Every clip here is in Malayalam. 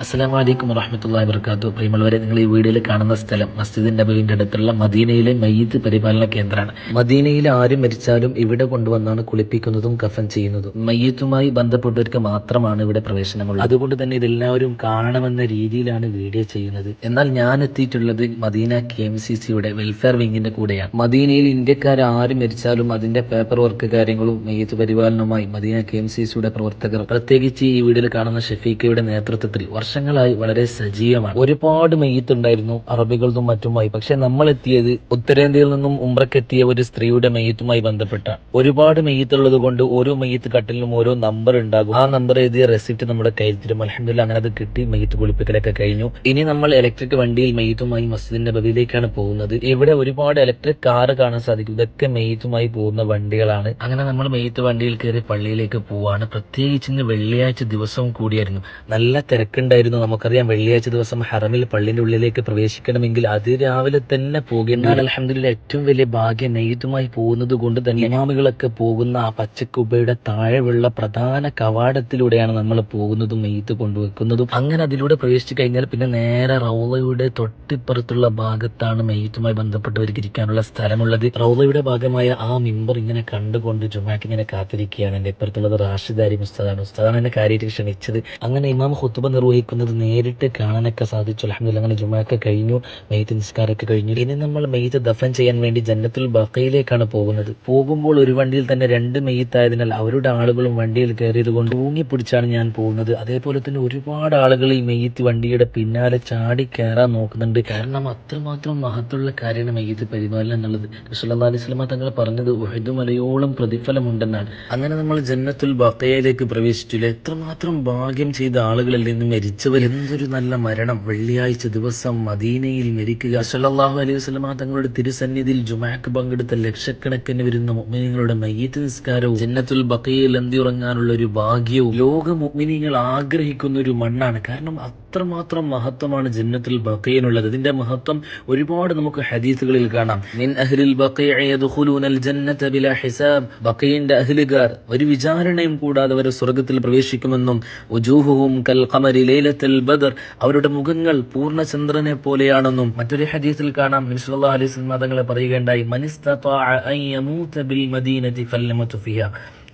അസ്സലാമു അലൈക്കും വറഹ്മത്തുള്ളാഹി വബറകാതുഹു. പ്രിയമുള്ളവരെ, നിങ്ങൾ ഈ വീഡിയോയിൽ കാണുന്ന സ്ഥലം മസ്ജിദ് നബവിന്റെ അടുത്തുള്ള മദീനയിലെ മയ്യിത്ത് പരിപാലന കേന്ദ്രമാണ്. മദീനയിൽ ആര് മരിച്ചാലും ഇവിടെ കൊണ്ടുവന്നാണ് കുളിപ്പിക്കുന്നതും കഫൻ ചെയ്യുന്നതും. മയ്യിത്തുമായി ബന്ധപ്പെട്ടവർക്ക് മാത്രമാണ് ഇവിടെ പ്രവേശനമുള്ളത്. അതുകൊണ്ട് തന്നെ ഇതെല്ലാവരും കാണണമെന്ന രീതിയിലാണ് വീഡിയോ ചെയ്യുന്നത്. എന്നാൽ ഞാൻ എത്തിയിട്ടുള്ളത് മദീന KMCCയുടെ വെൽഫെയർ വിങ്ങിന്റെ കൂടെയാണ്. മദീനയിൽ ഇന്ത്യക്കാർ ആര് മരിച്ചാലും അതിന്റെ പേപ്പർ വർക്ക് കാര്യങ്ങളും മയ്യിത്ത് പരിപാലനവുമായി മദീന KMCCയുടെ പ്രവർത്തകർ, പ്രത്യേകിച്ച് ഈ വീഡിയോയിൽ കാണുന്ന ഷഫീഖയുടെ നേതൃത്വത്തിൽ വർഷങ്ങളായി വളരെ സജീവമാണ്. ഒരുപാട് മയ്യിത്തുണ്ടായിരുന്നു അറബികളതും മറ്റുമായി. പക്ഷെ നമ്മൾ എത്തിയത് ഉത്തരേന്ത്യയിൽ നിന്നും ഉംറക്കെത്തിയ ഒരു സ്ത്രീയുടെ മയ്യിത്തുമായി ബന്ധപ്പെട്ട. ഒരുപാട് മയ്യിത്തുള്ളത് കൊണ്ട് ഓരോ മയ്യിത്ത് കട്ടിലും ഓരോ നമ്പർ ഉണ്ടാകും. ആ നമ്പർ എഴുതിയ റെസിപ്റ്റ് നമ്മുടെ കയ്യിൽ തരും. അൽഹംദുലില്ലാഹ് അങ്ങനെ അത് കിട്ടി. മയ്യിത്ത് കുളിപ്പിക്കലൊക്കെ കഴിഞ്ഞു. ഇനി നമ്മൾ ഇലക്ട്രിക് വണ്ടിയിൽ മയ്യിത്തുമായി മസ്ജിദിന്റെ നബവിയിലേക്കാണ് പോകുന്നത്. ഇവിടെ ഒരുപാട് ഇലക്ട്രിക് കാർ കാണാൻ സാധിക്കും. ഇതൊക്കെ മയ്യിത്തുമായി പോകുന്ന വണ്ടികളാണ്. അങ്ങനെ നമ്മൾ മയ്യിത്ത് വണ്ടിയിൽ കയറി പള്ളിയിലേക്ക് പോവാണ്. പ്രത്യേകിച്ച് ഇന്ന് വെള്ളിയാഴ്ച ദിവസവും കൂടിയായിരുന്നു. നല്ല തിരക്കുണ്ടായിരുന്നു. നമുക്കറിയാം, വെള്ളിയാഴ്ച ദിവസം ഹറമിൽ പള്ളിന്റെ ഉള്ളിലേക്ക് പ്രവേശിക്കണമെങ്കിൽ അതിരാവിലെ തന്നെ പോകേണ്ടതാണ്. അൽഹംദുലില്ലാഹ് ഏറ്റവും വലിയ ഭാഗ്യം മയ്യിത്തുമായി പോകുന്നത് കൊണ്ട് തന്നെ ഇമാമുകളൊക്കെ പോകുന്ന ആ പച്ചക്കുബയുടെ താഴെയുള്ള പ്രധാന കവാടത്തിലൂടെയാണ് നമ്മൾ പോകുന്നതും മയ്യിത്ത് കൊണ്ടുവെക്കുന്നതും. അങ്ങനെ അതിലൂടെ പ്രവേശിച്ചു കഴിഞ്ഞാൽ പിന്നെ നേരെ റൗളയുടെ തൊട്ടിപ്പുറത്തുള്ള ഭാഗത്താണ് മയ്യിത്തുമായി ബന്ധപ്പെട്ടവർക്ക് ഇരിക്കാനുള്ള സ്ഥലമുള്ളത്. റൗളയുടെ ഭാഗമായ ആ മിമ്പർ ഇങ്ങനെ കണ്ടുകൊണ്ട് ജുമാക്ക് ഇങ്ങനെ കാത്തിരിക്കുകയാണ്. എന്റെ ഇപ്പുറത്തുള്ളത് റാഷിദ് അലി ഉസ്താദാണ്. ഉസ്താദാണ് എന്നെ കാര്യമായിട്ട് ക്ഷണിച്ചത്. അങ്ങനെ ഇമാം ഖുതുബ നിർവഹിക്കുന്നത് നേരിട്ട് കാണാനൊക്കെ സാധിച്ചു. അൽഹംദുലില്ലാഹ് അങ്ങനെ ജുമാക്ക് കഴിഞ്ഞു, മയ്യിത്ത് നിസ്കാരമൊക്കെ കഴിഞ്ഞു. ഇനി നമ്മൾ മയ്യിത്ത് ദഫൻ ചെയ്യാൻ വേണ്ടി ജന്നത്തുൽ ബഖയിലേക്കാണ് പോകുന്നത്. പോകുമ്പോൾ ഒരു വണ്ടിയിൽ തന്നെ 2 മയ്യിത്തായതിനാൽ അവരുടെ ആളുകളും വണ്ടിയിൽ കയറിയത് കൊണ്ട് തൂങ്ങിപ്പിടിച്ചാണ് ഞാൻ പോകുന്നത്. അതേപോലെ തന്നെ ഒരുപാട് ആളുകൾ ഈ മയ്യിത്ത് വണ്ടിയുടെ പിന്നാലെ ചാടി കയറാൻ നോക്കുന്നുണ്ട്. കാരണം അത്രമാത്രം മഹത്തുള്ള കാര്യമാണ് മയ്യിത്ത് പരിപാലനം എന്നുള്ളത്. റസൂലുള്ളാഹി അലൈഹി വസല്ലം തങ്ങൾ പറഞ്ഞത് ഉഹദ് മലയോളം പ്രതിഫലമുണ്ടെന്നാണ്. അങ്ങനെ നമ്മൾ ജന്നത്തുൽ ബഖയിലേക്ക് പ്രവേശിച്ചില്ല. എത്രമാത്രം ഭാഗ്യം ചെയ്ത ആളുകളല്ലേ ഇന്ന് മരിച്ചവർ. എന്തൊരു നല്ല മരണം! വെള്ളിയാഴ്ച ദിവസം മദീനയിൽ മരിക്കുക. സല്ലല്ലാഹു അലൈഹി വസല്ലം തങ്ങളുടെ തിരുസന്നിധിയിൽ ജുമാക്ക് പങ്കെടുത്ത ലക്ഷക്കണക്കിന് വരുന്ന മുഅ്മിനീങ്ങളുടെ മയ്യിത്ത് നിസ്കാരവും ജന്നത്തുൽ ബഖയിൽ അന്തിയുറങ്ങാനുള്ള ഒരു ഭാഗ്യവും ലോക മുഅ്മിനീങ്ങൾ ആഗ്രഹിക്കുന്ന ഒരു മണ്ണാണ്. കാരണം അത്രമാത്രം മഹത്വമാണ് ജന്നത്തുൽ ബഖയിനുള്ളത്. ഇതിന്റെ മഹത്വം ഒരുപാട് നമുക്ക് ഹദീസുകളിൽ കാണാം. മിൻ അഹ്ലിൽ ബഖീഅ യദ്ഖുലൂനൽ ജന്നത ബിലാ ഹിസാബ്. ബഖീന്റെ അഹ്ലുകാർ ഒരു വിചാരണയും കൂടാതെ അവർ സ്വർഗ്ഗത്തിൽ പ്രവേശിക്കുമെന്നും വജൂഹുഹും കൽ ഖമരി ലൈലത്തുൽ ബദർ, അവരുടെ മുഖങ്ങൾ പൂർണ്ണചന്ദ്രനെ പോലെയാണെന്നും മറ്റൊരു ഹദീസിൽ കാണാം. നബി സല്ലല്ലാഹു അലൈഹി വസല്ലം തങ്ങൾ പറയുകയുണ്ടായി, മനിസ്തതാഅ അൻ യമൂത ബിൽ മദീനതി ഫൽയമതു ഫിഹാ.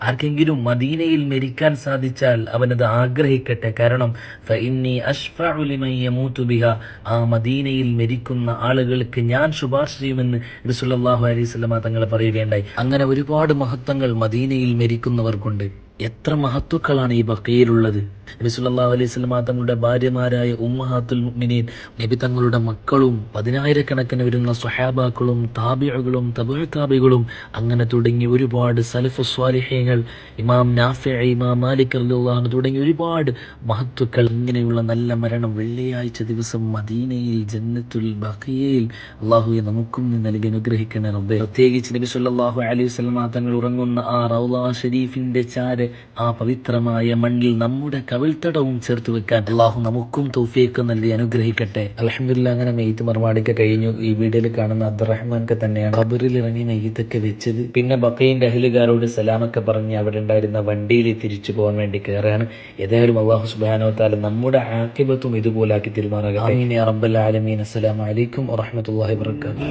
ആർക്കെങ്കിലും മദീനയിൽ മരിക്കാൻ സാധിച്ചാൽ അവനത് ആഗ്രഹിക്കട്ടെ. കാരണം ഫഇന്നി അശ്ഫഉ ലിമൻ യമൂതു ബിഹാ, ആ മദീനയിൽ മരിക്കുന്ന ആളുകൾക്ക് ഞാൻ ശുപാർശ ചെയ്യുമെന്ന് നബി സല്ലല്ലാഹു അലൈഹി വസല്ലം തങ്ങൾ പറയുകയുണ്ടായി. അങ്ങനെ ഒരുപാട് മഹത്വങ്ങൾ മദീനയിൽ മരിക്കുന്നവർക്കുണ്ട്. എത്ര മഹത്തുക്കളാണ് ഈ ബഖയിലുള്ളത്. നബി സല്ലല്ലാഹു അലൈഹി വസല്ലം തങ്ങളുടെ ഭാര്യമാരായ ഉമ്മഹാത്തുൽ മുഅ്മിനീൻ, നബി തങ്ങളുടെ മക്കളും 10,000 വരുന്ന സ്വഹാബാക്കളും താബിഉകളും തബഉ താബികളും അങ്ങനെ തുടങ്ങി ഒരുപാട് സലഫു സ്വാലിഹീങ്ങൾ, ഇമാം നാഫിഇ, ഇമാം മാലിക് റളിയല്ലാഹു അൻഹു തുടങ്ങി ഒരുപാട് മഹത്തുക്കൾ. ഇങ്ങനെയുള്ള നല്ല മരണം വെള്ളിയാഴ്ച ദിവസം മദീനയിൽ ജന്നത്തുൽ ബഖയിൽ അല്ലാഹുവേ നമുക്കും നൽകി അനുഗ്രഹിക്കണേ റബ്ബേ. പ്രത്യേകിച്ച് നബി സല്ലല്ലാഹു അലൈഹി വസല്ലം തങ്ങൾ ഉറങ്ങുന്ന ആ റൗള ഷരീഫിന്റെ ചാര്, ആ പവിത്രമായ മണ്ണിൽ നമ്മുടെ കവിൾത്തടവും ചേർത്ത് വെക്കാൻ അല്ലാഹു നമുക്കും തൗഫീഖ് നൽകി അനുഗ്രഹിക്കട്ടെ. അൽഹംദുലില്ലാഹ് അങ്ങനെ മയ്യിത്ത് മർവാടിക്ക് കഴിഞ്ഞു. ഈ വീഡിയോയിൽ കാണുന്ന അബ്ദുറഹ്മാൻക്ക് തന്നെയാണ് ഖബറിൽ ഇറങ്ങി മയ്യിത്തൊക്കെ വെച്ചത്. പിന്നെ ബഖീന്റെ അഹ്ലുകാരോട് സലാമൊക്കെ പറഞ്ഞ് അവിടെ ഉണ്ടായിരുന്ന വണ്ടിയിൽ തിരിച്ചു പോകാൻ വേണ്ടി കയറാണ്. ഏതായാലും അല്ലാഹു സുബ്ഹാനഹു വ തആല നമ്മുടെ ആഖിബത്തും ഇതുപോലാക്കി തീരുമാനാകട്ടെ. ആമീൻ യാ റബ്ബൽ ആലമീൻ. അസ്സലാമു അലൈക്കും വറഹ്മത്തുള്ളാഹി വബറകാതുഹു.